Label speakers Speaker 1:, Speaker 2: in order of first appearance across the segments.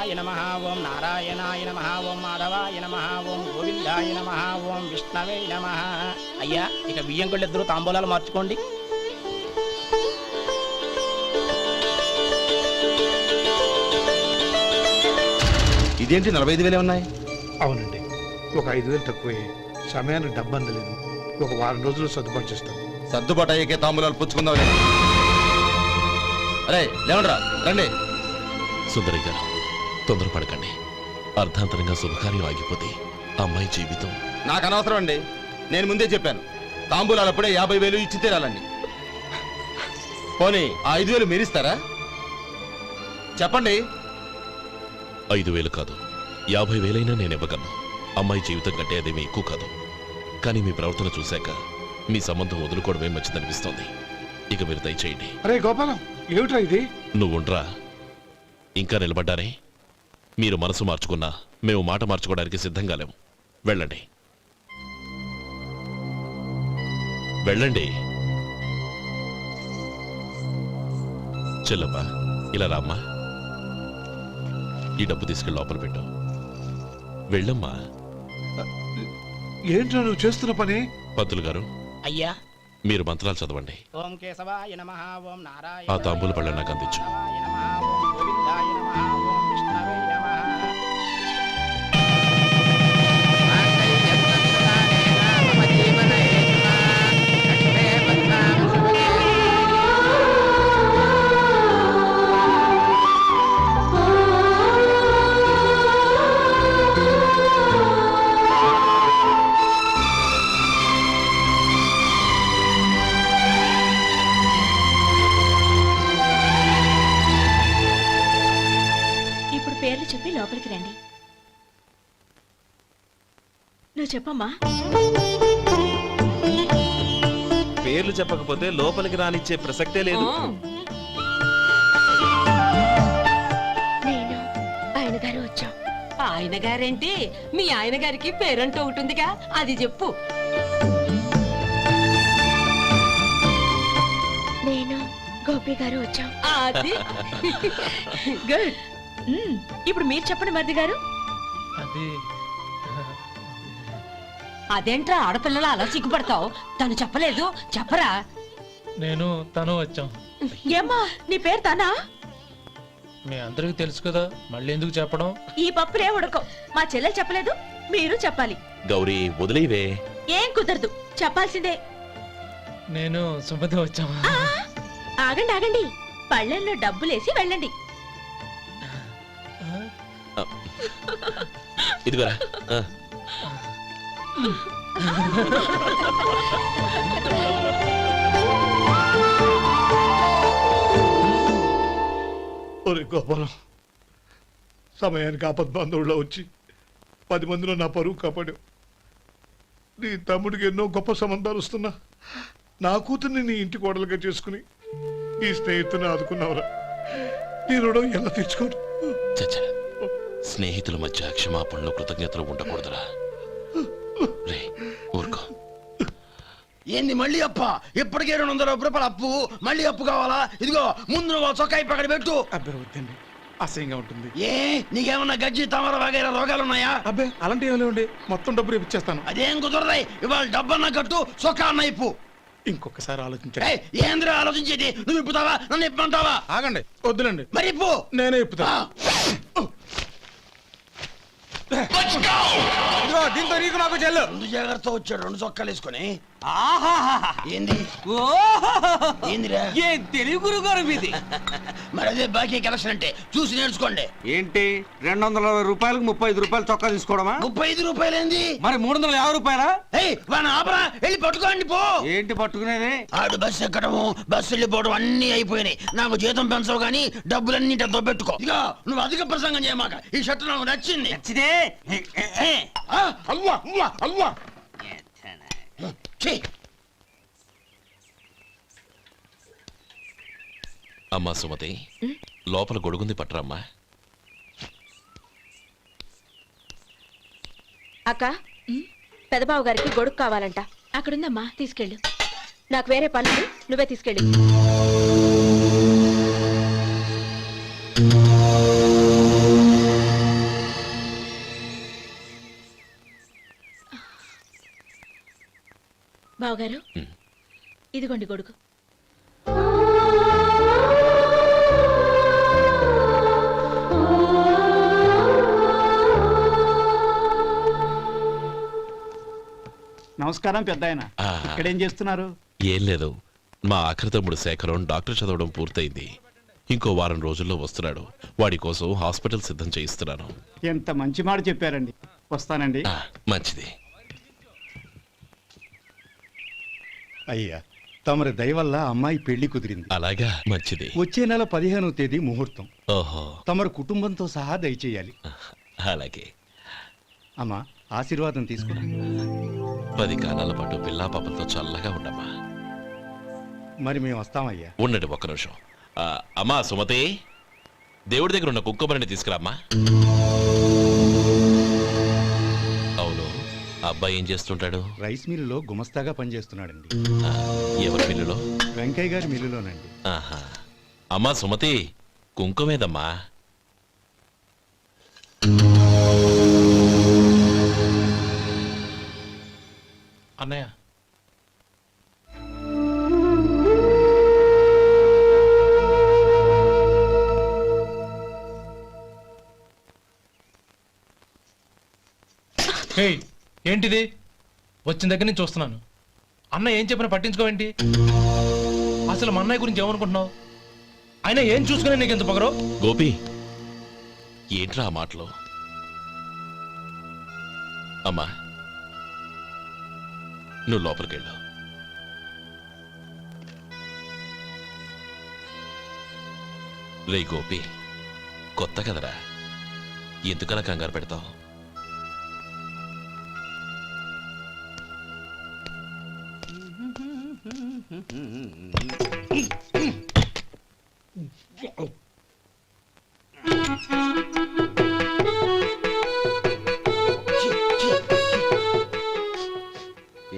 Speaker 1: కేశవాయ నమః ఓం నారాయణాయ నమః ఓం మాధవాయ నమః ఓం గోవిందాయ నమః ఓం విష్ణవే నమః. అయ్యా, ఇక బియ్యం కొళ్ళు ఇద్దరు తాంబూలాలు మార్చుకోండి.
Speaker 2: ఇదేంటి 45,000 ఉన్నాయి?
Speaker 3: అవునండి, ఒక 5,000 తక్కువే. సమయానికి డబ్బు అందలేదు. ఒక వారం రోజులు సర్దుబాటు చేస్తాం.
Speaker 2: సర్దుబాటు అయ్యే తాంబూలాలు పుచ్చుకుందాం. అరే లేవండ్రా, రండి.
Speaker 4: సుందరి గారు, తొందరపడకండి. అర్ధాంతరంగా శుభకార్యం ఆగిపోతే అమ్మాయి జీవితం.
Speaker 2: నాకు అనవసరం అండి, నేను ముందే చెప్పాను. తాంబూలాలు అప్పుడే 50,000 ఇచ్చి తీరాలండి. పోనీ ఆ 5,000 మీరిస్తారా? చెప్పండి.
Speaker 4: 5,000 కాదు, 50,000 నేను ఇవ్వగలను. అమ్మాయి జీవితం కంటే అదేమీ ఎక్కువ కాదు. కానీ మీ ప్రవర్తన చూశాక మీ సంబంధం వదులుకోవడమే మంచిదనిపిస్తోంది. ఇక మీరు దయచేయండి.
Speaker 3: అరే గోపాలం, ఏమిట్రా ఇది?
Speaker 4: నువ్వుండ్రా, ఇంకా నిలబడ్డానే. మీరు మనసు మార్చుకున్నా మేము మాట మార్చుకోవడానికి సిద్ధంగా లేము. వెళ్ళండి, వెళ్ళండి. చెల్లమ్మా, ఇలా రామ్మా. ఈ డబ్బు తీసుకెళ్ళి లోపల పెట్టు. వెళ్ళమ్మా.
Speaker 3: ఏంట్రా నువ్వు చేస్తున్న పని?
Speaker 4: పంతులు గారు,
Speaker 1: అయ్యా,
Speaker 4: మీరు మంత్రాలు చదవండి.
Speaker 1: ఓం కేశవాయ నమః ఓం నారాయణ
Speaker 4: ఆ తాంబూల పళ్ళ నాకు అందించు.
Speaker 1: గోవిందాయ నమః ఓం విష్ణవే నమః.
Speaker 5: పేర్లు చెప్పి లోపలికి రండి. నువ్వు చెప్పమ్మా.
Speaker 6: పేర్లు చెప్పకపోతే లోపలికి రానిచ్చే ప్రసక్తే లేదు.
Speaker 5: నేను ఆయన గారు వచ్చాం.
Speaker 7: ఆయన గారేంటి? మీ ఆయన గారికి పేరంటూ ఒకటిగా, అది చెప్పు.
Speaker 5: నేను గోపి గారు వచ్చాం.
Speaker 7: అది
Speaker 5: గుడ్. ఇప్పుడు మీరు చెప్పండి మరిది గారు.
Speaker 7: అదేంట్రా ఆడపిల్లలు అలా సిగ్గుపడతావు? తను చెప్పలేదు, చెప్పరా.
Speaker 8: నేను తను వచ్చాం.
Speaker 5: ఏమ్మా, నీ పేరు తనా?
Speaker 8: మీ అందరికి తెలుసు కదా, మళ్ళీ ఎందుకు చెప్పడం?
Speaker 5: ఈ పప్పులే ఉడకవు. మా చెల్లెలు చెప్పలేదు, మీరు చెప్పాలి.
Speaker 4: గౌరీ, వదిలేవే.
Speaker 5: ఏం కుదరదు, చెప్పాల్సిందే.
Speaker 8: నేను సుమతి వచ్చాం.
Speaker 5: ఆగండి ఆగండి, పళ్ళెల్లో డబ్బులేసి వెళ్ళండి.
Speaker 4: ఇదిగోరా.
Speaker 3: ఒరే గోపాలం, సమయానికి ఆపద్బాంధవుల్లో వచ్చి 10 మందిలో నా పరువు కాపాడావు. నీ తమ్ముడికి ఎన్నో గొప్ప సంబంధాలు వస్తున్నా నా కూతుర్ని నీ ఇంటి కోడలుగా చేసుకుని ఈ స్నేహితుని ఆదుకున్నావురా. నీ రుణం ఎలా తెచ్చుకోరు?
Speaker 4: చచ్చా, స్నేహితుల మధ్య క్షమాపణలు కృతజ్ఞతలు ఉండకూడదురా. రే ఊరుకో.
Speaker 9: ఏంది మళ్ళీ అప్ప? ఇప్పటికే 200 రూపాయలు అప్పు, మళ్ళీ అప్పు కావాలా? ఇదిగో ముందు నువ్వు చొక్కాయి పక్కన పెట్టు.
Speaker 3: అబ్బే వద్దండి, అసహ్యంగా ఉంటుంది.
Speaker 9: ఏ నీకేమన్నా గజ్జి తమర వగైరా రోగాలున్నాయా?
Speaker 3: అబ్బే అలాంటి ఏమి లేవండి, మొత్తం డబ్బు రేపు ఇచ్చేస్తాను.
Speaker 9: అదేం కుదరదాయి. ఇవాళ డబ్బన్నా కట్టు, చొక్కా అన్న ఇప్పు.
Speaker 3: ఇంకొకసారి ఆలోచించండి.
Speaker 9: ఏంద్రా ఆలోచించేది? నువ్వు ఇప్పుతావా, నన్ను ఇప్పమంటావా?
Speaker 3: ఆగండి, వద్దులండి.
Speaker 9: మరి ఇప్పు.
Speaker 3: నేనే ఇప్పుతా. దీంతో నీకు నాకు చెల్లు.
Speaker 9: ముందు జాగ్రత్త వచ్చాడు 2 చొక్కాలు వేసుకొని. ఏంది ఏందిరా?
Speaker 6: ఏం తెలివి గురుగారు మీది?
Speaker 9: మరి అదే బాకీ కలెక్షన్ అంటే చూసి నేర్చుకోండి.
Speaker 6: ఏంటి 220 రూపాయలకు 35 రూపాయలు చొక్కా తీసుకోవడమా?
Speaker 9: 35 రూపాయలు ఏంది?
Speaker 6: మరి 350 రూపాయలా?
Speaker 9: వాడిని ఆపరా, వెళ్ళి పట్టుకోండి పో.
Speaker 6: ఏంటి పట్టుకునేది?
Speaker 9: ఆడు బస్సు ఎక్కడము, బస్సు వెళ్ళిపోవడం అన్ని అయిపోయినాయి. నాకు జీతం పెంచవు గానీ డబ్బులన్నీ దొబ్బెట్టుకో. ఇక నువ్వు అధిక ప్రసంగం చేయమాక. ఈ షర్ట్ నాకు నచ్చింది.
Speaker 6: నచ్చితే
Speaker 9: అల్వా అల్వా అల్వా.
Speaker 4: అమ్మా సుమతి, లోపల గొడుగుంది పట్టరమ్మా.
Speaker 5: అక్క, పెదబాబు గారికి గొడుగు కావాలంట. అక్కడుందమ్మా, తీసుకెళ్ళు. నాకు వేరే పనులు, నువ్వే తీసుకెళ్ళు. బావగారు
Speaker 4: ఉమ్.
Speaker 5: ఇదిగోండి గొడుగు.
Speaker 10: నమస్కారం పెద్ద ఆయన.
Speaker 4: ఆ,
Speaker 10: ఇక్కడేం చేస్తున్నారు?
Speaker 4: ఏం లేదు, మా ఆఖరి తమ్ముడు శేఖరం డాక్టర్ చదవడం పూర్తయింది. ఇంకో వారం రోజుల్లో వస్తున్నాడు. వాడి కోసం హాస్పిటల్ సిద్ధం చేయిస్తున్నాను.
Speaker 10: ఎంత మంచి మాట చెప్పారండి. వస్తానండి.
Speaker 4: ఆ, మంచిది.
Speaker 11: అయ్యా, తమరి దయ వల్ల అమ్మాయి పెళ్లి కుదిరింది.
Speaker 4: అలాగా, మంచిది.
Speaker 11: వచ్చే నెల 15వ తేదీ ముహూర్తం.
Speaker 4: ఓహో,
Speaker 11: తమరు కుటుంబంతో సహా దయచేయాలి.
Speaker 4: అలాగే.
Speaker 11: అమ్మా, ఆశీర్వాదం తీసుకురా.
Speaker 4: 10 కాలాల పాటు పిల్లా పాపలతో చల్లగా ఉండమ్మా.
Speaker 11: మరి మేము వస్తామయ్యా.
Speaker 4: ఉండండి ఒక్క నిమిషం. అమ్మా సుమతి, దేవుడి దగ్గర ఉన్న కుక్కమరిని తీసుకురామ్మా. అవును, అబ్బాయి ఏం చేస్తుంటాడు?
Speaker 11: రైస్ మిల్లులో గుమస్తాగా పనిచేస్తున్నాడండి.
Speaker 4: ఆ, ఎవరి మిల్లులో?
Speaker 11: వెంకయ్య గారి మిల్లులోనండి.
Speaker 4: ఆహా. అమ్మా సుమతి, కుంకుమేదమ్మా?
Speaker 8: అన్నయ్య, ఏయ్, ఏంటిది? వచ్చిన దగ్గర నుంచి చూస్తున్నాను. అన్న ఏం చెప్పినా పట్టించుకోవేంటి? అసలు మా అన్నయ్య గురించి ఏమనుకుంటున్నావు? ఆయన ఏం చూసుకునే నీకు ఎంత పొగరు?
Speaker 4: గోపి, ఏంట్రా ఆ మాటలు? అమ్మా, నువ్వు లోపలికెళ్ళు. రే గోపి, కొత్త కదరా, ఎందుకలా కంగారు పెడతావు?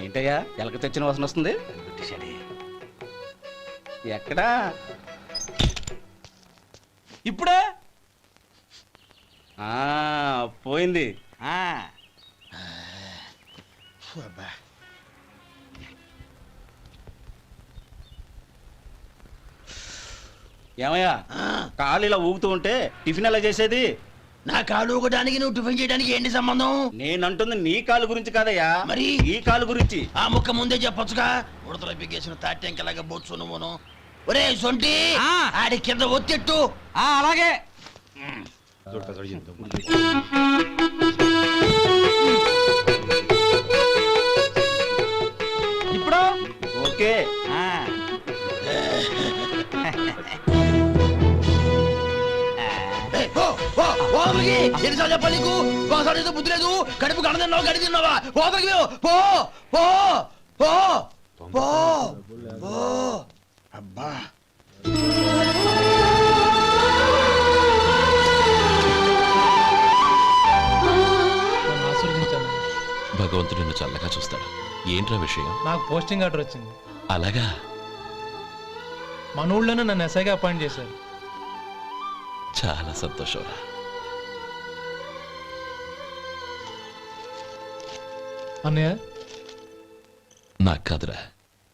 Speaker 10: ఏంటయ్యా ఎలక తెచ్చిన వాసన వస్తుంది? ఎక్కడా? ఇప్పుడే పోయింది. ఏమయ్యా, కాలు ఇలా ఊగుతూ ఉంటే టిఫిన్ ఎలా చేసేది?
Speaker 9: నా కాలు ఊగడానికి నువ్వు టిఫిన్ చేయడానికి ఏంటి సంబంధం?
Speaker 10: నేనంటుంది నీ కాలు గురించి కాదయ్యా,
Speaker 9: మరి
Speaker 10: ఈ కాలు గురించి.
Speaker 9: ఆ ముక్క ముందే చెప్పొచ్చుగా. ఉడతలో పిగేసిన తాట్యంకలాగా బొచ్చు నువ్వును. ఒరే సొంటి, ఆడి కింద ఒత్తిట్టు.
Speaker 10: అలాగే. ఇప్పుడు ఓకే.
Speaker 9: ఎన్నిసార్లు చెప్పాలి నీకు? ఒకసారి ఏదో బుద్ధి లేదు. కడుపు కడదన్నావు, గడి తిన్నావా? ఓపలికి పో పో పో పో పో. అబ్బా,
Speaker 8: నన్ను ఆశీర్వదించాను.
Speaker 4: భగవంతుడు నిన్ను చల్లగా చూస్తాడు. ఏంట్రా విషయం?
Speaker 8: నాకు పోస్టింగ్ ఆర్డర్ వచ్చింది.
Speaker 4: అలాగా?
Speaker 8: మన ఊళ్ళోనే నన్ను ఎస్ఐగా అపాయింట్ చేశారు.
Speaker 4: చాలా సంతోషంరా.
Speaker 8: అన్నయ్య,
Speaker 4: నాకు కాదురా,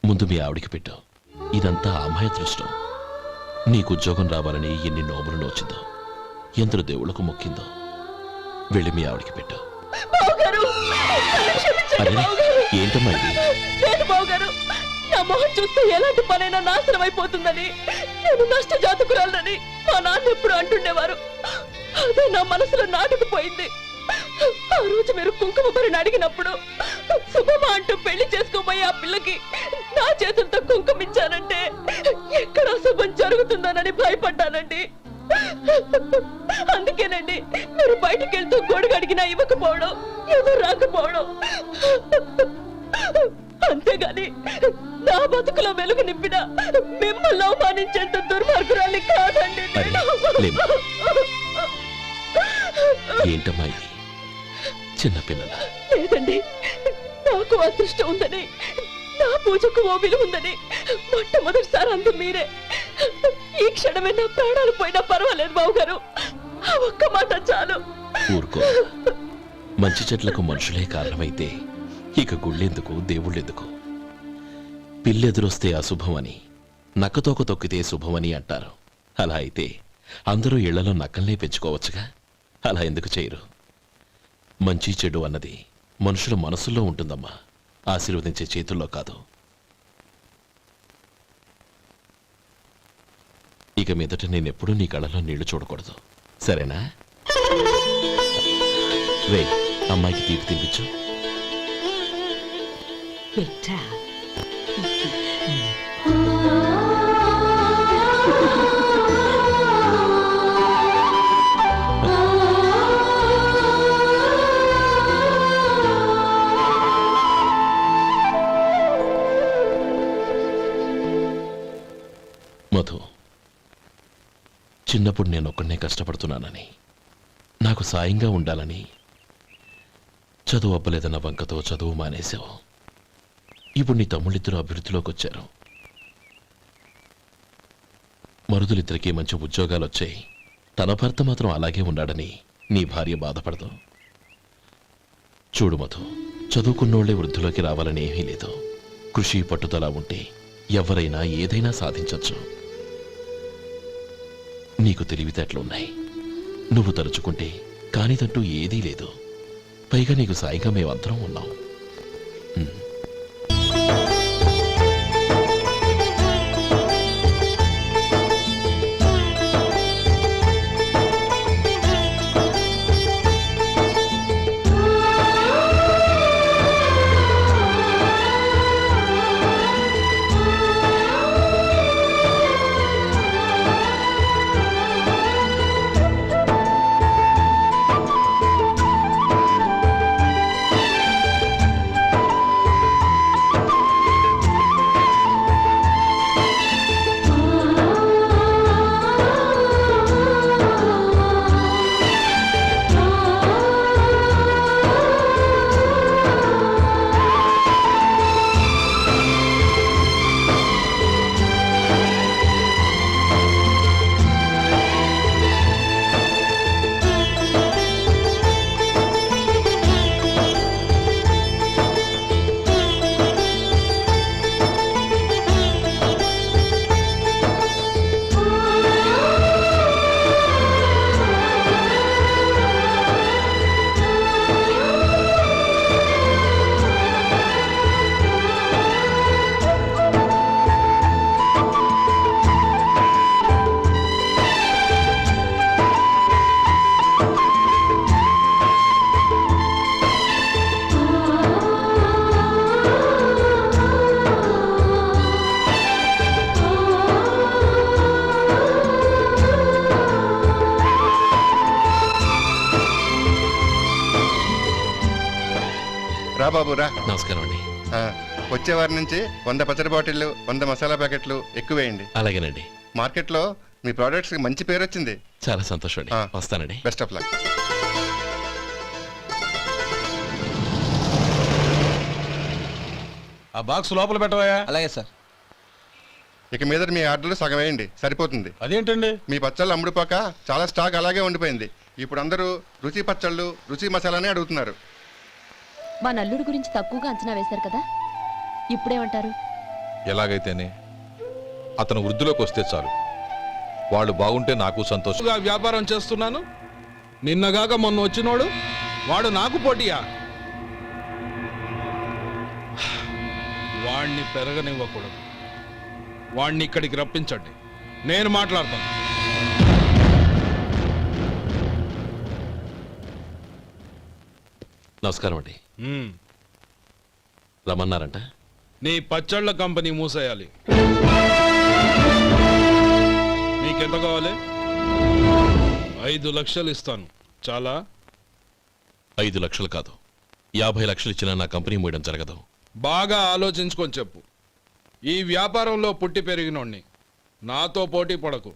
Speaker 4: ముందు మీ ఆవిడికి పెట్టు. ఇదంతా అమ్మాయి అదృష్టం. నీకు ఉద్యోగం రావాలని ఎన్ని నోములు నోచిందో, ఎందరు దేవుళ్లకు మొక్కిందో. వెళ్ళి మీ ఆవిడికి పెట్టు.
Speaker 5: బావగారు, నన్ను క్షమించండి
Speaker 4: అరే,
Speaker 5: బావగారు.
Speaker 4: ఏంటమ్మా ఇది?
Speaker 5: లేదు బావగారు, నా మొహం చూస్తే ఎలాంటి పనైనా నాశనం అయిపోతుందని, నేను నష్ట జాతకురాలని మా నాన్న ఎప్పుడు అంటుండేవారు. అదే నా మనసులో నాటుకుపోయింది. ఆ రోజు మీరు కుంకుమ భరిని అడిగినప్పుడు శుభమా అంటూ పెళ్లి చేసుకోబోయే ఆ పిల్లకి నా చేతులతో కుంకుమ ఇచ్చానంటే ఎక్కడ అశుభం జరుగుతుందోనని భయపడ్డానండి. అందుకేనండి మీరు బయటికి వెళ్తూ గొడుగు అడిగినా ఇవ్వకపోవడం, ఏదో రాకపోవడం. అంతేగాని నా బతుకులో వెలుగు నింపిన మిమ్మల్ని అవమానించేంత దుర్మార్గురాలి కాదండి
Speaker 4: అరే, లేమ్మా. ఏంటమ్మా ఇది? చిన్నపిల్లల.
Speaker 5: లేదండి, నాకు అదృష్టం ఉందని, నా పూజకు ఓ విలువ ఉందని మొట్టమొదటిసారి అందు మీరే. ఈ క్షణమే నా ప్రాణాలు పోయినా పర్వాలేదు బావగారు, ఆ ఒక్క మాట చాలు.
Speaker 4: ఊరుకో. మంచి చెట్లకు మనుషులే కారణమైతే ఇక గుళ్ళెందుకు, దేవుళ్ళెందుకు? పిల్లెదురొస్తే అశుభమని, నక్కతోక తొక్కితే శుభమని అంటారు. అలా అయితే అందరూ ఇళ్లలో నక్కల్నే పెంచుకోవచ్చుగా. అలా ఎందుకు చేయరు? మంచి చెడు అన్నది మనుషుల మనసుల్లో ఉంటుందమ్మా, ఆశీర్వదించే చేతుల్లో కాదు. ఇక మీదట నేనెప్పుడూ నీ కళ్ళలో నీళ్లు చూడకూడదు, సరేనా? రే, అమ్మాయికి తీపి తినిపించు.
Speaker 7: బిడ్డా
Speaker 4: మధు, చిన్నప్పుడు నేను ఒక్కడనే కష్టపడుతున్నానని, నాకు సాయంగా ఉండాలని చదువు అబ్బలేదన్న వంకతో చదువు మానేశావు. ఇప్పుడు నీ తమ్ముళ్ళిద్దరూ అభివృద్ధిలోకి వచ్చారు. మరుదులిద్దరికీ మంచి ఉద్యోగాలు వచ్చాయి. తన భర్త మాత్రం అలాగే ఉన్నాడని నీ భార్య బాధపడదు. చూడు మధు, చదువుకున్నోళ్లే వృద్ధిలోకి రావాలని ఏమీ లేదు. కృషి పట్టుదల ఉంటే ఎవరైనా ఏదైనా సాధించొచ్చు. నీకు తెలివితేటలున్నాయి. నువ్వు తలుచుకుంటే కానిదంటూ ఏదీ లేదు. పైగా నీకు సాయిగా మేమందరం ఉన్నాం.
Speaker 2: రా బాబు రా.
Speaker 4: నమస్కారం అండి.
Speaker 2: వచ్చే వారి నుంచి 100 పచ్చడి బాటిళ్లు, 100 మసాలా ప్యాకెట్లు ఎక్కువేయండి.
Speaker 4: అలాగేనండి.
Speaker 2: మార్కెట్లో మీ ప్రోడక్ట్స్ మంచి పేరు వచ్చింది.
Speaker 4: చాలా సంతోషం అండి. వస్తానండి.
Speaker 2: Best of luck.
Speaker 6: ఆ బాక్స్ లోపల పెట్టవా?
Speaker 9: అలాగే సార్.
Speaker 2: ఇక మీద మీ ఆర్డర్లు సగం వేయండి, సరిపోతుంది.
Speaker 6: అదేంటండి?
Speaker 2: మీ పచ్చళ్ళు అమ్ముడుపోక చాలా స్టాక్ అలాగే ఉండిపోయింది. ఇప్పుడు అందరూ రుచి పచ్చళ్ళు, రుచి మసాలానే అడుగుతున్నారు.
Speaker 5: మా నల్లుడి గురించి తక్కువగా అంచనా వేశారు కదా, ఇప్పుడేమంటారు?
Speaker 12: ఎలాగైతేనే అతను వృద్ధిలోకి వస్తే చాలు. వాళ్ళు బాగుంటే నాకు సంతోషంగా
Speaker 6: వ్యాపారం చేస్తున్నాను. నిన్నగాక మొన్న వచ్చినోడు వాడు నాకు పోటీయా? వాణ్ణి పెరగనివ్వకూడదు. వాణ్ణి ఇక్కడికి రప్పించండి, నేను మాట్లాడతాను.
Speaker 4: నమస్కారం అండి. రమ్మన్నారంట?
Speaker 6: నీ పచ్చళ్ళ కంపెనీ మూసేయాలి. నీకెంత కావాలి? 5 లక్షలు ఇస్తాను. చాలా?
Speaker 4: 5 లక్షలు కాదు, 50 లక్షలు ఇచ్చినా నా కంపెనీ మూయడం జరగదు.
Speaker 6: బాగా ఆలోచించుకొని చెప్పు. ఈ వ్యాపారంలో పుట్టి పెరిగినోడ్ని, నాతో పోటీ పడకు.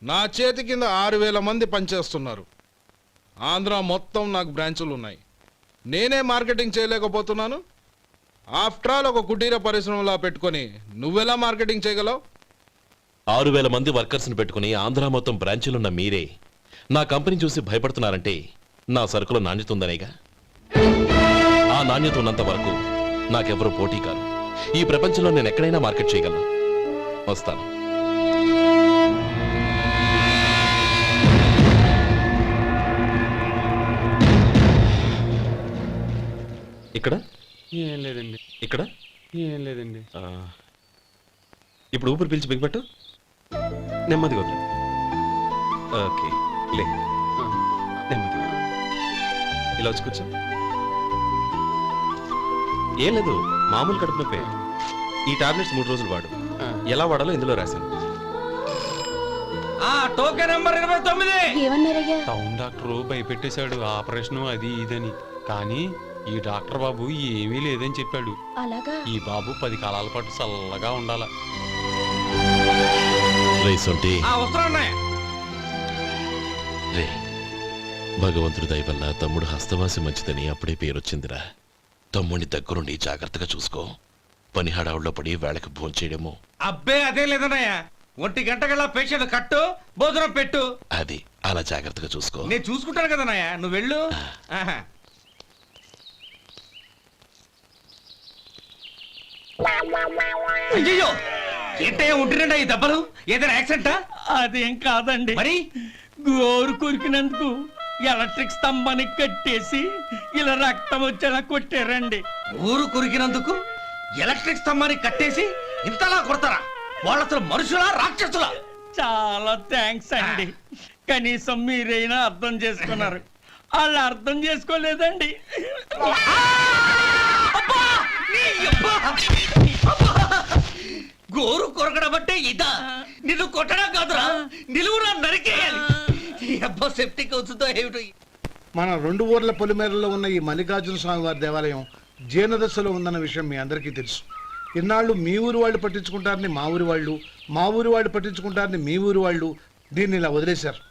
Speaker 6: నా చేతి కింద 6000 మంది పనిచేస్తున్నారు. ఆంధ్ర మొత్తం నాకు బ్రాంచులు ఉన్నాయి. నేనే మార్కెటింగ్ చేయలేకపోతున్నాను. ఆఫ్టర్ ఆల్ ఒక కుటీర పరిశ్రమలా పెట్టుకొని నువ్వెలా మార్కెటింగ్ చేయగలవు?
Speaker 4: 6000 మంది వర్కర్స్ని పెట్టుకుని ఆంధ్ర మొత్తం బ్రాంచీలున్న మీరే నా కంపెనీ చూసి భయపడుతున్నారంటే నా సరుకుల నాణ్యత ఉందనేగా. ఆ నాణ్యత ఉన్నంత వరకు నాకెవరూ పోటీ కాదు. ఈ ప్రపంచంలో నేను ఎక్కడైనా మార్కెట్ చేయగలను. వస్తాను. ఇక్కడ
Speaker 10: ఏం లేదండి.
Speaker 4: ఇక్కడ
Speaker 10: ఏం లేదండి.
Speaker 4: ఇప్పుడు ఊపిరి పీల్చి బిగ్బట్టు. నెమ్మదిగా వద్దు. ఓకే, లే. నెమ్మదిగా ఇలా వచ్చి కూర్చో. ఏం లేదు, మామూలు కడుపు నొప్పే. ఈ టాబ్లెట్స్ 3 రోజులు వాడు. ఎలా వాడాలో ఇందులో రాశాను.
Speaker 9: Token number 29.
Speaker 5: ఏమన్నారయ్యా?
Speaker 10: టౌన్ డాక్టర్ భయపెట్టేశాడు, ఆపరేషన్ అది ఇదని. కానీ ఈ డాక్టర్ బాబు ఏమీ లేదని చెప్పాడు.
Speaker 5: అలాగా?
Speaker 10: ఈ బాబు 10 కాలాల పాటు చల్లగా ఉండాల.
Speaker 4: రే, భగవంతుడి దయ వల్ల తమ్ముడు హస్తవాసి మంచిదని అప్పుడే పేరొచ్చిందిరా. తమ్ముడిని దగ్గరుండి జాగ్రత్తగా చూసుకో. పని హడావుల్లో పడి వేళకి భోంచేయడము.
Speaker 9: అబ్బే అదే లేదన్నయ్యా. 1 గంటకల్లా పేషెంట్ కట్టు, భోజనం పెట్టు.
Speaker 4: అది అలా జాగ్రత్తగా చూసుకో.
Speaker 9: నేను చూసుకుంటాను కదన్నయ్యా, నువ్వు వెళ్ళు. అయ్యో, ఏంటయ్యా ఉంటున్నాడా ఈ దెబ్బలు? ఏదైనా యాక్సిడెంటా?
Speaker 13: అదేం కాదండి,
Speaker 9: మరి
Speaker 13: గోరు కొరికినందుకు ఎలక్ట్రిక్ స్తంభానికి కట్టేసి ఇలా రక్తం వచ్చేలా కొట్టారండి.
Speaker 9: ఊరు కురికినందుకు ఎలక్ట్రిక్ స్తంభానికి కట్టేసి ఇంతలా కొడతారా? వాళ్ళు అసలు మనుషులా రాక్షసులా?
Speaker 13: చాలా థ్యాంక్స్ అండి, కనీసం మీరైనా అర్థం చేసుకున్నారు. వాళ్ళు అర్థం చేసుకోలేదండి.
Speaker 9: గోరు కొరకడం అంటే ఇదా? నిన్ను కొట్టడం కాదురా, నిలువురా నరికేయాలి. అబ్బా సెప్టిక్ అవుతుందో ఏమిటో.
Speaker 3: మన 2 ఊర్ల పొలిమేరలో ఉన్న ఈ మల్లికార్జున స్వామి వారి దేవాలయం జీర్ణదశలో ఉందన్న విషయం మీ అందరికీ తెలుసు. ఇన్నాళ్ళు మీ ఊరు వాళ్ళు పట్టించుకుంటారని మా ఊరి వాళ్ళు, మా ఊరి వాళ్ళు పట్టించుకుంటారని మీ ఊరి వాళ్ళు దీన్ని ఇలా వదిలేశారు.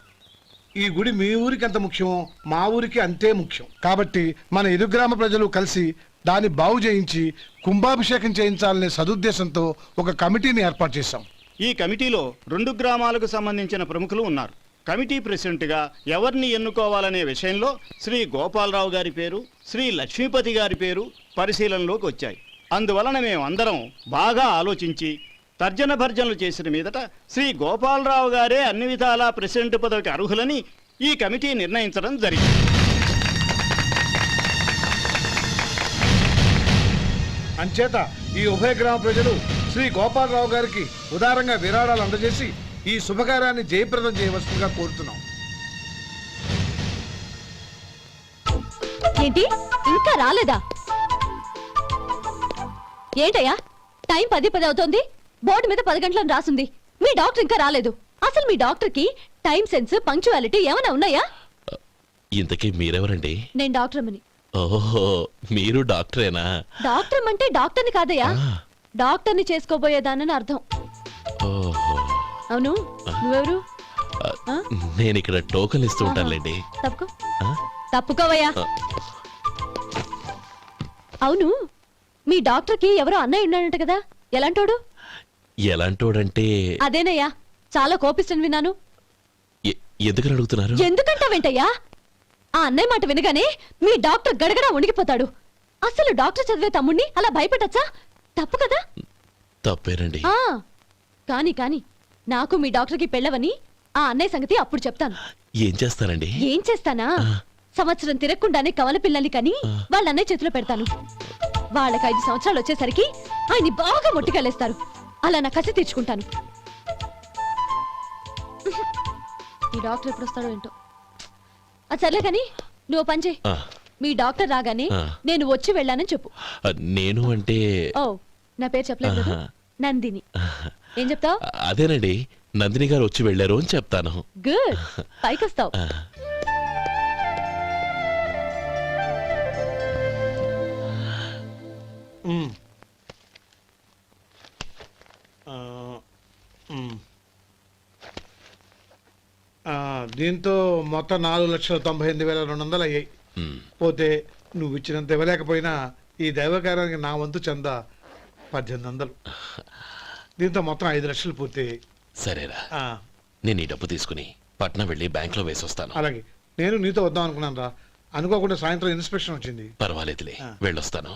Speaker 3: ఈ గుడి మీ ఊరికి ఎంత ముఖ్యమో మా ఊరికి అంతే ముఖ్యం. కాబట్టి మన ఇరు గ్రామ ప్రజలు కలిసి దాన్ని బాగు చేయించి కుంభాభిషేకం చేయించాలనే సదుద్దేశంతో ఒక కమిటీని ఏర్పాటు చేశాం.
Speaker 14: ఈ కమిటీలో 2 గ్రామాలకు సంబంధించిన ప్రముఖులు ఉన్నారు. కమిటీ ప్రెసిడెంట్గా ఎవరిని ఎన్నుకోవాలనే విషయంలో శ్రీ గోపాలరావు గారి పేరు, శ్రీ లక్ష్మీపతి గారి పేరు పరిశీలనలోకి వచ్చాయి. అందువలన మేమందరం బాగా ఆలోచించి తర్జన భర్జనలు చేసిన మీదట శ్రీ గోపాలరావు గారే అన్ని విధాలా ప్రెసిడెంట్ పదవికి అర్హులని ఈ కమిటీ నిర్ణయించడం జరిగింది.
Speaker 3: అంచేత ఈ ఉభయ గ్రామ ప్రజలు శ్రీ గోపాలరావు గారికి ఉదారంగా విరాళాలు అందజేసి ఈ శుభకార్యాన్ని జయప్రదం చేయవలసిందిగా కోరుతున్నాం.
Speaker 5: ఏంటి ఇంకా రాలేదా? ఏంటయ్యా, టైం 10 అవుతోంది. బోర్డు మీద 10 గంటలను రాసింది. మీ డాక్టర్ ఇంకా రాలేదు. అసలు మీ డాక్టర్ కి టైం సెన్స్, పంక్చువాలిటీ ఏమైనా ఉన్నాయా?
Speaker 4: ఇంతకీ మీరెవరండి?
Speaker 5: నేను డాక్టర్ అమ్మని.
Speaker 4: ఓహో, మీరు డాక్టరేనా?
Speaker 5: డాక్టర్ అంటే డాక్టర్ని కాదయ్యా, డాక్టర్ని చేసుకోబోయేదానని అర్థం.
Speaker 4: ఓహో,
Speaker 5: అవును, నువ్వెవరు?
Speaker 4: నేను ఇక్కడ టోకన్ ఇస్తూ ఉంటానులేండి.
Speaker 5: తప్పుకో. తప్పుకోవయ్యా. అవును, మీ డాక్టర్ కి ఎవరో అన్నయ్య ఉన్నాడంట కదా, ఎలాంటోడు?
Speaker 4: ఎలాంటోడంటే
Speaker 5: అదేనయ్యా, చాలా కోపిస్తని విన్నాను.
Speaker 4: ఎందుకని అడుగుతున్నారు?
Speaker 5: ఎందుకంటావేంటయ్యా? ఆ అన్నయ్య మాట వినగానే మీ డాక్టర్ గడగడా ఉణిగిపోతాడు. అసలు డాక్టర్ చదివే తమ్ముణ్ణి అలా భయపెట్టచ్చా? తప్పు కదా?
Speaker 4: తప్పేనండి.
Speaker 5: కాని కాని నాకు మీ డాక్టర్ కి పెళ్ళవని ఆ అన్నయ్య సంగతి అప్పుడు చెప్తాను.
Speaker 4: ఏం చేస్తానండి?
Speaker 5: ఏం చేస్తానా? సంవత్సరం తిరగకుండానే కవల పిల్లల్ని కని వాళ్ళ అన్నయ్య చేతిలో పెడతాను. వాళ్ళకి 5 సంవత్సరాలు వచ్చేసరికి ఆయన్ని బాగా మొట్టికెళ్ళేస్తారు. అలా నా కసి తీర్చుకుంటాను. ఈ డాక్టర్ ఎప్పుడు వస్తాడో ఏంటో. అది సర్లే కాని నువ్వు పని చేయి. మీ డాక్టర్ రాగానే నేను వచ్చి వెళ్ళానని చెప్పు.
Speaker 4: నేను అంటే
Speaker 5: ఓ, నా పేరు చెప్పలేదు కదా, నందిని. ఏం చెప్తావు?
Speaker 4: అదేనండి, నందిని గారు వచ్చి వెళ్ళారు అని చెప్తాను.
Speaker 5: గుడ్, పైకి వస్తావు.
Speaker 3: దీంతో మొత్తం 4,98,200 అయ్యాయి. పోతే నువ్వు ఇచ్చినంత ఇవ్వలేకపోయినా ఈ దైవకార్యానికి నా వంతు చంద 1800. దీంతో మొత్తం 5 లక్షలు పూర్తి.
Speaker 4: సరేరా, నేను ఈ డబ్బు తీసుకుని పట్నం వెళ్ళి బ్యాంక్ లో వేసొస్తాను.
Speaker 3: అలాగే, నేను నీతో వద్దాం అనుకున్నాను రా, అనుకోకుండా సాయంత్రం ఇన్స్పెక్షన్ వచ్చింది.
Speaker 4: పర్వాలేదులే, వెళ్ళొస్తాను.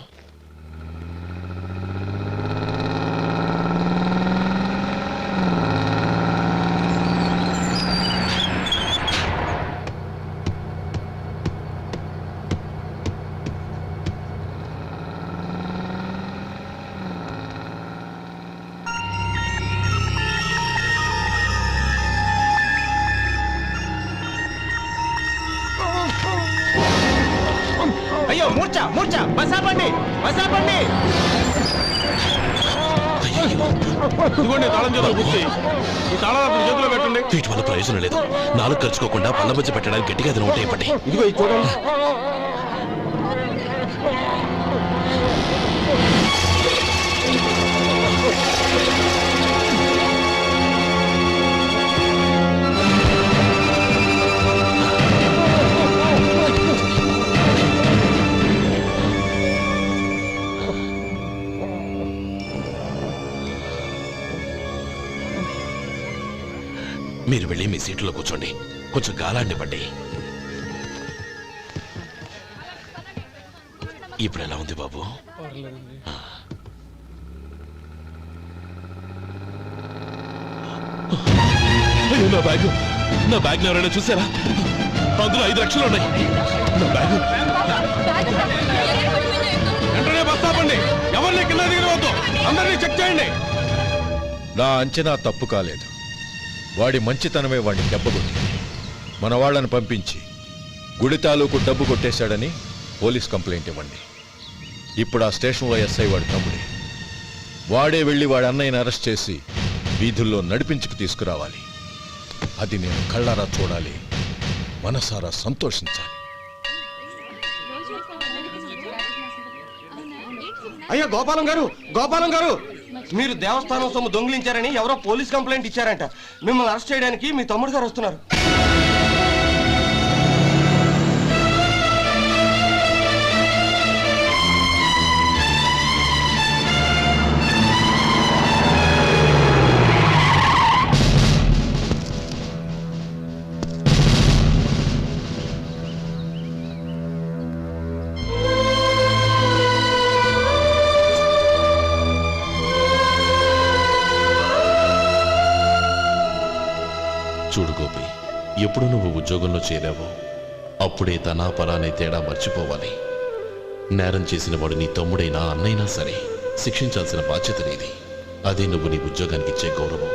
Speaker 9: అయ్యో మూర్ఛ మూర్ఛ బసాపండి బసాపండి.
Speaker 6: ఇదిగోండి తాళం చేతులు గుర్తి. ఈ తాళాలు చేతిలో పెట్టండి.
Speaker 4: వీటి వల్ల ప్రయోజనం లేదు. నాలుగు ఖర్చుకోకుండా పళ్ళ మధ్య పెట్టడానికి గట్టిగా ఏదైనా ఉంటే ఇవ్వండి.
Speaker 6: ఇదిగో ఇది చూడండి.
Speaker 4: మీరు వెళ్ళి మీ సీట్లో కూర్చోండి. కొంచెం గాలాండివ్వండి. ఇప్పుడు ఎలా ఉంది బాబు? అయ్యో, నా బ్యాగ్ ఎవరైనా చూసారా? అందులో 5 లక్షలు ఉన్నాయి. నా బ్యాగ్
Speaker 6: వెంటనే బస్ ఆపండి. ఎవరిని కింద దిగవద్దు. అందరినీ చెక్ చేయండి.
Speaker 12: నా అంచనా తప్పు కాలేదు. వాడి మంచితనమే వాడిని దెబ్బకొట్టింది. మన వాళ్ళని పంపించి గుడి తాలూకు డబ్బు కొట్టేశాడని పోలీస్ కంప్లైంట్ ఇవ్వండి. ఇప్పుడు ఆ స్టేషన్లో ఎస్ఐ వాడి తమ్ముడే. వాడే వెళ్ళి వాడి అన్నయ్యని అరెస్ట్ చేసి వీధుల్లో నడిపించుకు తీసుకురావాలి. అది నేను కళ్ళారా చూడాలి, మనసారా సంతోషించాలి.
Speaker 9: అయ్యో గోపాలం గారు, గోపాలం గారు, మీరు దేవస్థానం సొమ్ము దొంగిలించారని ఎవరో పోలీస్ కంప్లైంట్ ఇచ్చారంట. మిమ్మల్ని అరెస్ట్ చేయడానికి మీ తమ్ముడు గారు వస్తున్నారు.
Speaker 4: చూడు గోపి, ఎప్పుడు నువ్వు ఉద్యోగంలో చేరావో అప్పుడే తనా పరానే తేడా మర్చిపోవాలి. నేరం చేసిన వాడు నీ తమ్ముడైనా అన్నైనా సరే శిక్షించాల్సిన బాధ్యత నీది. అదే నువ్వు నీ ఉద్యోగానికి ఇచ్చే గౌరవం.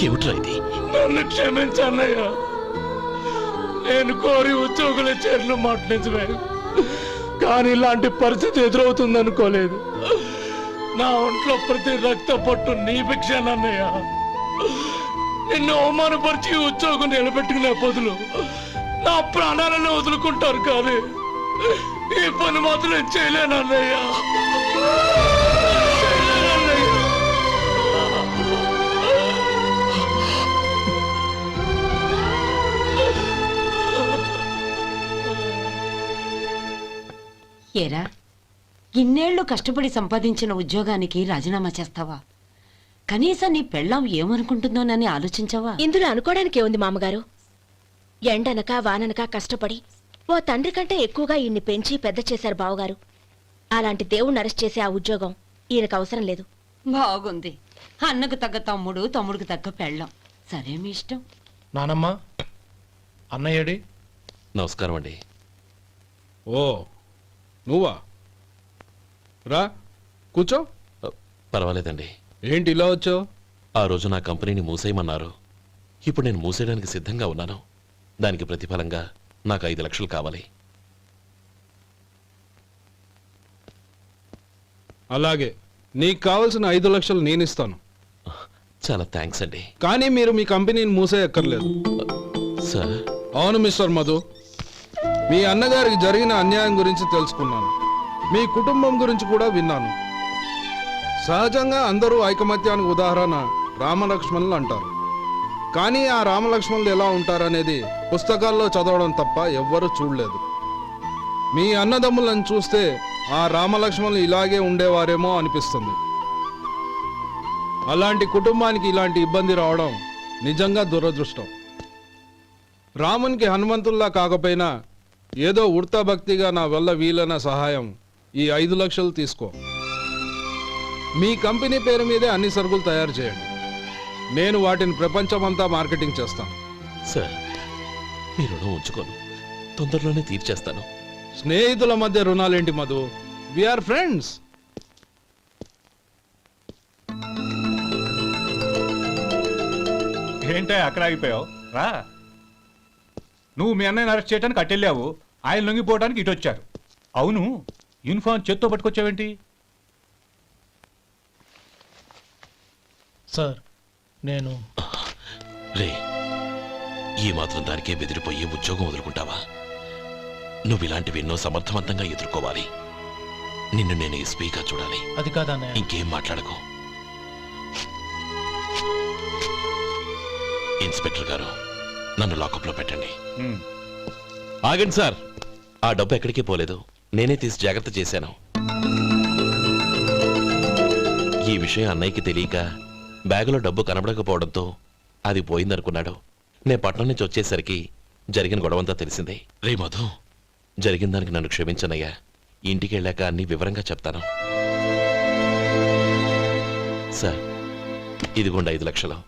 Speaker 4: ఏమిట్రా ఇది?
Speaker 3: నన్ను క్షమించన్నయ్య. నేను కోరి ఉద్యోగుల చేరిన మాట నిజమే, కానీ ఇలాంటి పరిస్థితి ఎదురవుతుంది అనుకోలేదు. నా ఒంట్లో ప్రతి రక్త పట్టు నీ భిక్షనన్నయ్య. నిన్ను అవమానపరిచి ఉద్యోగం నిలబెట్టుకునే బదులు నా ప్రాణాలను వదులుకుంటారు, కానీ ఈ పని మాత్రం చేయలేనన్నయ్య.
Speaker 7: ఏరా, ఇన్నేళ్లు కష్టపడి సంపాదించిన ఉద్యోగానికి రాజీనామా చేస్తావా? కనీసం నీ పెళ్ళాం ఏమనుకుంటుందోనని ఆలోచించావా?
Speaker 5: ఇందులో అనుకోవడానికి ఏముంది మామగారు? ఎండనక వాననక కష్టపడి ఓ తండ్రి కంటే ఎక్కువగా ఈయన్ని పెంచి పెద్ద చేశారు బావగారు. అలాంటి దేవుణ్ణి అరెస్ట్ చేసే ఆ ఉద్యోగం ఈయనకు అవసరం లేదు.
Speaker 7: బాగుంది. అన్నకు తగ్గ తమ్ముడు, తమ్ముడికి తగ్గ పెళ్ళాం. సరే, మీ ఇష్టం.
Speaker 8: నానమ్మ, అన్నయ్యడి.
Speaker 4: నమస్కారం అండి.
Speaker 6: ఓ నువ్వా? రా కూర్చో.
Speaker 4: పర్వాలేదండి.
Speaker 6: ఏంటి ఇలా వచ్చావు?
Speaker 4: ఆ రోజు నా కంపెనీని మూసేయమన్నారు. ఇప్పుడు నేను మూసేయడానికి సిద్ధంగా ఉన్నాను. దానికి ప్రతిఫలంగా నాకు 5 లక్షలు కావాలి.
Speaker 6: అలాగే, నీకు కావలసిన 5 లక్షలు నేను ఇస్తాను.
Speaker 4: చాలా థ్యాంక్స్ అండి.
Speaker 6: కానీ మీరు మీ కంపెనీని మూసేయక్కర్లేదు.
Speaker 4: సార్?
Speaker 6: అవును మిస్టర్ మధు, మీ అన్నగారికి జరిగిన అన్యాయం గురించి తెలుసుకున్నాను. మీ కుటుంబం గురించి కూడా విన్నాను. సహజంగా అందరూ ఐకమత్యానికి ఉదాహరణ రామలక్ష్మణులు అంటారు. కానీ ఆ రామలక్ష్మణులు ఎలా ఉంటారనేది పుస్తకాల్లో చదవడం తప్ప ఎవ్వరూ చూడలేదు. మీ అన్నదమ్ములను చూస్తే ఆ రామలక్ష్మణులు ఇలాగే ఉండేవారేమో అనిపిస్తుంది. అలాంటి కుటుంబానికి ఇలాంటి ఇబ్బంది రావడం నిజంగా దురదృష్టం. రామునికి హనుమంతుల్లా కాకపోయినా ఏదో ఉడతాభక్తిగా నా వల్ల వీలైన సహాయం ఈ 5 లక్షలు తీసుకో. మీ కంపెనీ పేరు మీదే అన్ని సరుకులు తయారు చేయండి. నేను వాటిని ప్రపంచమంతా మార్కెటింగ్ చేస్తాను.
Speaker 4: సార్, మీ రుణం ఉంచుకోను, తొందరలోనే తీర్చేస్తాను.
Speaker 6: స్నేహితుల మధ్య రుణాలేంటి మధు? We are friends.
Speaker 11: ఏంటే అక్కడ ఆగిపోయావు? రా. నువ్వు మీ అన్నయ్యని అరెస్ట్ చేయడానికి అట్టెళ్ళావు, ఆయన లొంగిపోవడానికి ఇటు వచ్చారు. అవును, యూనిఫామ్ చేత్తో పట్టుకొచ్చావేంటి?
Speaker 8: సార్, నేను
Speaker 4: రే, ఈ మాత్రం దానికే బెదిరిపోయి ఉద్యోగం వదులుకుంటావా? నువ్వు ఇలాంటివి ఎన్నో సమర్థవంతంగా ఎదుర్కోవాలి. నిన్ను నేను ఎస్పీగా చూడాలి.
Speaker 8: అది కాదన్నయ్య.
Speaker 4: ఇంకేం మాట్లాడకు. ఇన్స్పెక్టర్ గారు, నన్ను లాకప్లో పెట్టండి. ఆగండి సార్, ఆ డబ్బు ఎక్కడికి పోలేదు, నేనే తీసి జాగ్రత్త చేశాను. ఈ విషయం అన్నయ్యకి తెలియక బ్యాగులో డబ్బు కనబడకపోవడంతో అది పోయిందనుకున్నాడు. నేను పట్నం నుంచి వచ్చేసరికి జరిగిన గొడవంతా తెలిసిందే. రే మధు, జరిగిన దానికి నన్ను క్షమించనయ్యా. ఇంటికి వెళ్ళాక అన్ని వివరంగా చెప్తాను. సార్, ఇదిగోండి 5 లక్షలు.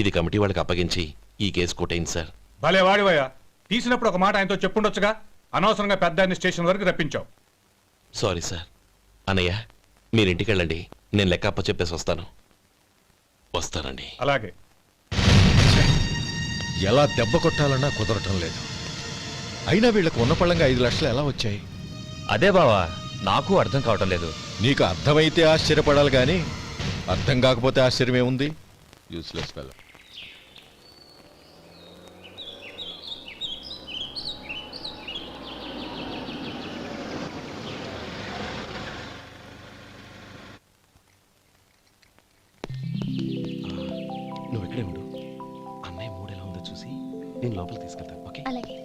Speaker 4: ఇది కమిటీ వాళ్ళకి అప్పగించి ఈ కేసు కొట్టేయండి సార్.
Speaker 11: భలే వాడివయ్యా, తీసినప్పుడు ఒక మాట ఆయనతో చెప్పుండొచ్చుగా. అనవసరంగా పెద్ద ఆయన స్టేషన్ వరకు రప్పించావు.
Speaker 4: Sorry sir. అన్నయ్య, మీరింటికి వెళ్ళండి, నేను లెక్క అప్ప చెప్పేసి వస్తాను. వస్తానండి.
Speaker 11: అలాగే.
Speaker 12: ఎలా దెబ్బ కొట్టాలన్నా కుదరటం లేదు. అయినా వీళ్ళకు ఉన్న పళ్ళంగా 5 లక్షలు ఎలా వచ్చాయి?
Speaker 9: అదే బావా, నాకు అర్థం కావటం లేదు.
Speaker 12: నీకు అర్థమైతే ఆశ్చర్యపడాలి కానీ అర్థం కాకపోతే ఆశ్చర్యమేముంది? Useless fellow.
Speaker 4: నువ్వు ఇక్కడే ఉండు. అన్నయ్య మూడు ఎలా ఉందో చూసి నేను లోపలికి తీసుకెళ్తాను. ఓకే?
Speaker 5: అలాగే.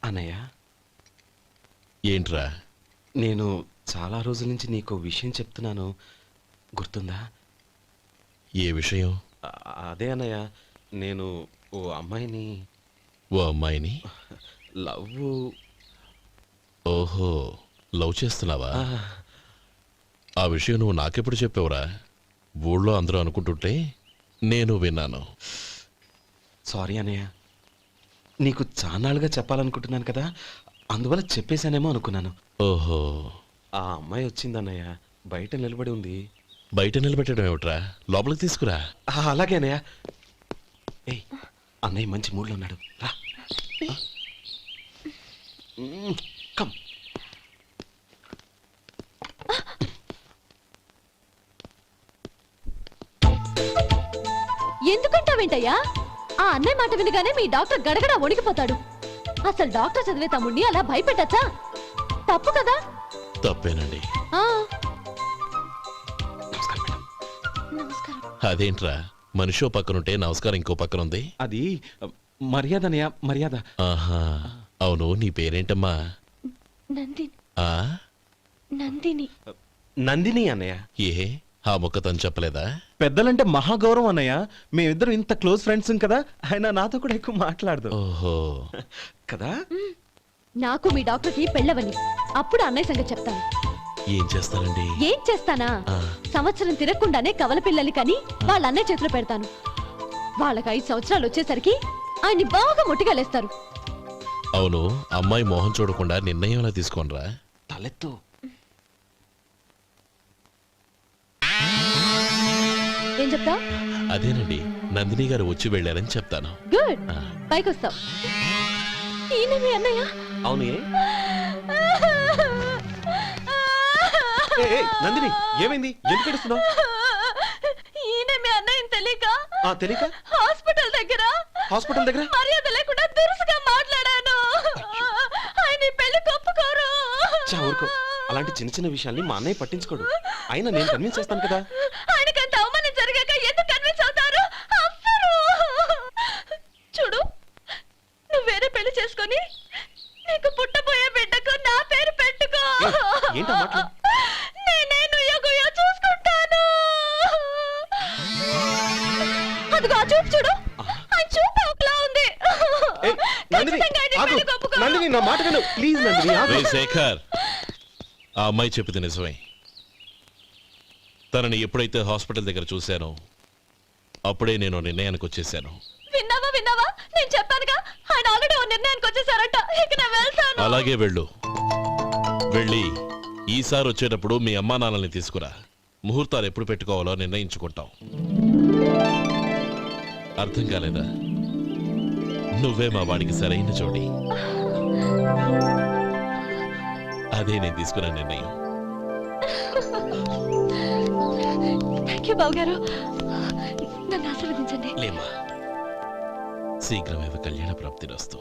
Speaker 15: అన్నయ్య,
Speaker 4: ఏంట్రా?
Speaker 15: నేను చాలా రోజుల నుంచి నీకు విషయం చెప్తున్నాను, గుర్తుందా?
Speaker 4: ఏ విషయం?
Speaker 15: అదే అన్నయ్య, నేను ఓ అమ్మాయిని లవ్.
Speaker 4: ఓహో, లవ్ చేస్తున్నావా? ఆ విషయం నువ్వు నాకెప్పుడు చెప్పావురా? ఊళ్ళో అందరూ అనుకుంటుంటే నేను విన్నాను.
Speaker 15: సారీ అన్నయ్య, నీకు చాన్నాళ్ళుగా చెప్పాలనుకుంటున్నాను కదా, అందువల్ల చెప్పేశానేమో అనుకున్నాను.
Speaker 4: ఓహో,
Speaker 15: ఆ అమ్మాయి వచ్చిందన్నయ్య, బయట నిలబడి ఉంది.
Speaker 4: బయట నిలబెట్టడం ఏమిట్రా? లోపలికి తీసుకురా.
Speaker 15: అలాగే అన్నయ్య. ఏయ్, అన్నయ్య మంచి మూడ్లో ఉన్నాడు, రా. కమ్.
Speaker 5: ఎందుకంటావేంటయ్యా? ఆ అన్నయ్య మాట వినగానే మీ డాక్టర్ గడగడ వణికిపోతాడు. అసలు డాక్టర్ చదివే తమ్ముడిని అలా భయపెట్టచ్చా? తప్పు కదా?
Speaker 4: తప్పేనండి.
Speaker 5: నమస్కారం.
Speaker 4: అదేంట్రా, మనిషో పక్కనుంటే నమస్కారం ఇంకో పక్కన ఉంది?
Speaker 15: అది మర్యాద అన్నయ్య, మర్యాద.
Speaker 4: ఆహా, అవును, నీ పేరేంటమ్మా?
Speaker 5: నందిని.
Speaker 4: ఆ
Speaker 5: నందిని.
Speaker 15: నందిని అన్నయ్య.
Speaker 4: ఏ, ఆ ముక్క తను చెప్పలేదా?
Speaker 15: పెద్దలంటే మహాగౌరవం అన్నయ్య, మేమిద్దరం ఇంత క్లోజ్ ఫ్రెండ్స్ కదా, ఆయన నాతో కూడా ఎక్కువ మాట్లాడదు.
Speaker 4: ఓహో,
Speaker 15: కదా?
Speaker 5: నాకు మీ డాక్టర్కి పెళ్ళవని, అప్పుడు అన్నయ్య సంగతి చెప్తాను.
Speaker 4: ఏం చేస్తానండి?
Speaker 5: ఏం చేస్తానా? సంవత్సరం తిరగకుండానే కవల పిల్లల్ని కని వాళ్ళ అన్నయ్య చేతిలో పెడతాను. వాళ్ళకి 5 సంవత్సరాలు వచ్చేసరికి ఆయన్ని బాగా ముట్టిగలేస్తారు.
Speaker 4: అవును, అమ్మాయి మోహం చూడకుండా నిర్ణయం ఎలా తీసుకోనరా?
Speaker 15: తలెత్తు.
Speaker 5: ఏం చెప్తా?
Speaker 4: అదేనండి, నందిని గారు వచ్చి వెళ్ళారని చెప్తాను.
Speaker 5: గుడ్, పైకొస్తావు. ఈయన మీ అన్నయ్య?
Speaker 15: అవును. నందిని, ఏమైంది? ఎందుకు ఏడుస్తున్నావు?
Speaker 5: ఈయన మీ అన్నయ్యని తెలియక
Speaker 15: తెలియక
Speaker 5: హాస్పిటల్ దగ్గర మర్యాద లేకుండా దురుసుగా మాట్లాడాను. ఆయన పెళ్లి ఒప్పుకోరు.
Speaker 15: ఊరుకో. అలాంటి చిన్న చిన్న విషయాల్ని మా అన్నయ్య పట్టించుకోడు. అయినా నేను కన్విన్స్ చేస్తాను కదా.
Speaker 5: ఆయనకి అంత అవమానం జరిగాక ఎందుకు కన్విన్స్ అవుతారు? అవ్వరు. చూడు, నువ్వు వేరే పెళ్లి చేసుకొని నీకు పుట్టబోయే బిడ్డకు నా పేరు పెట్టుకో.
Speaker 15: ఏంటా మాటలు?
Speaker 5: నేనే నుయ్యో చూసుకుంటాను. అదిగో ఆ చూపు చూడు, ఆ చూపు ఒకలా ఉంది. ఖచ్చితంగా ఆయన పెళ్లి ఒప్పుకో.
Speaker 15: నందిని నా మాట విను ప్లీజ్. నందిని
Speaker 4: రే శేఖర్, ఆ అమ్మాయి చెప్పింది నిజమే. తనని ఎప్పుడైతే హాస్పిటల్ దగ్గర చూశానో అప్పుడే నేను నిర్ణయానికి వచ్చేసాను.
Speaker 5: విన్నావా? నేను చెప్పానుగా, ఆయన ఆల్రెడీ ఓ నిర్ణయానికి వచ్చేసారట. ఇక నేను వెళ్తాను.
Speaker 4: అలాగే వెళ్ళు. వెళ్ళి ఈసారి వచ్చేటప్పుడు మీ అమ్మా నాన్నల్ని తీసుకురా. ముహూర్తాలు ఎప్పుడు పెట్టుకోవాలో నిర్ణయించుకుంటాం. అర్థం కాలేదా? నువ్వే మా వాడికి సరైన జోడి. అదే నేను తీసుకున్న నిర్ణయం.
Speaker 5: థ్యాంక్ యూ బావగారు. నన్ను ఆశీర్వదించండి.
Speaker 4: లేమా, శీఘ్రమేవ కళ్యాణ ప్రాప్తిరస్తు.